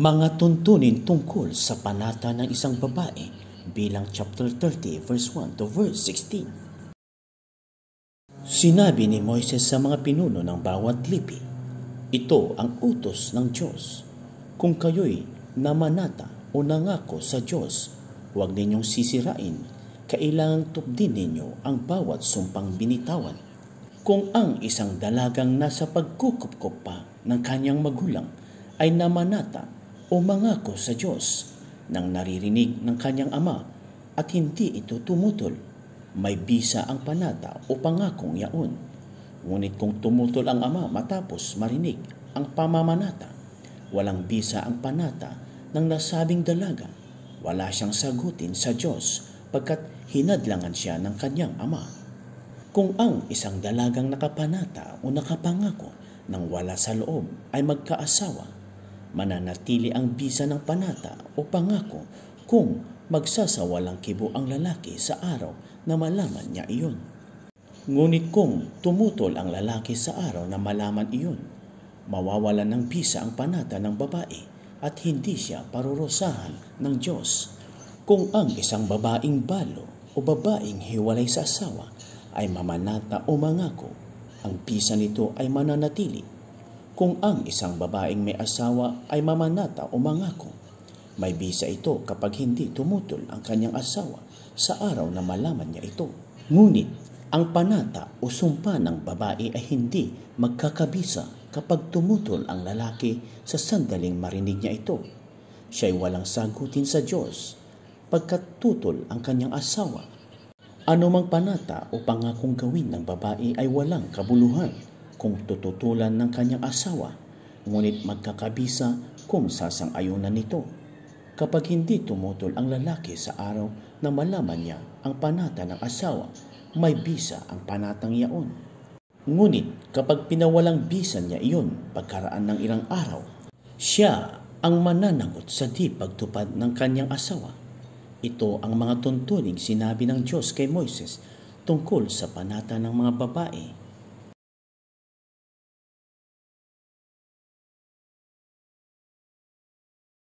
Mga tuntunin tungkol sa panata ng isang babae bilang chapter 30 verse 1 to verse 16. Sinabi ni Moises sa mga pinuno ng bawat lipi, "Ito ang utos ng Diyos. Kung kayo'y namanata o nangako sa Diyos, huwag ninyong sisirain. Kailangang tupdin ninyo ang bawat sumpang binitawan. Kung ang isang dalagang nasa pagkukupkup pa ng kanyang magulang ay namanata o mangako sa Diyos nang naririnig ng kanyang ama at hindi ito tumutol, may bisa ang panata o pangakong yaon. Ngunit kung tumutol ang ama matapos marinig ang pamamanata, walang bisa ang panata ng nasabing dalaga. Wala siyang sagutin sa Diyos pagkat hinadlangan siya ng kanyang ama. Kung ang isang dalagang nakapanata o nakapangako nang wala sa loob ay magkaasawa, mananatili ang bisa ng panata o pangako kung magsasawalang kibo ang lalaki sa araw na malaman niya iyon. Ngunit kung tumutol ang lalaki sa araw na malaman iyon, mawawalan ng bisa ang panata ng babae at hindi siya parurusahan ng Diyos. Kung ang isang babaeng balo o babaeng hiwalay sa asawa ay mamanata o mangako, ang bisa nito ay mananatili. Kung ang isang babaeng may asawa ay mamanata o mangako, may bisa ito kapag hindi tumutol ang kanyang asawa sa araw na malaman niya ito. Ngunit ang panata o sumpa ng babae ay hindi magkakabisa kapag tumutol ang lalaki sa sandaling marinig niya ito. Siya'y walang sagutin sa Diyos pagkat tutol ang kanyang asawa. Anumang panata o pangakong gawin ng babae ay walang kabuluhan kung tututulan ng kanyang asawa, ngunit magkakabisa kung sasang-ayunan nito. Kapag hindi tumutol ang lalaki sa araw na malaman niya ang panata ng asawa, may bisa ang panatang yaon. Ngunit kapag pinawalang bisa niya iyon pagkaraan ng ilang araw, siya ang mananagot sa di pagtupad ng kanyang asawa. Ito ang mga tuntuning sinabi ng Diyos kay Moises tungkol sa panata ng mga babae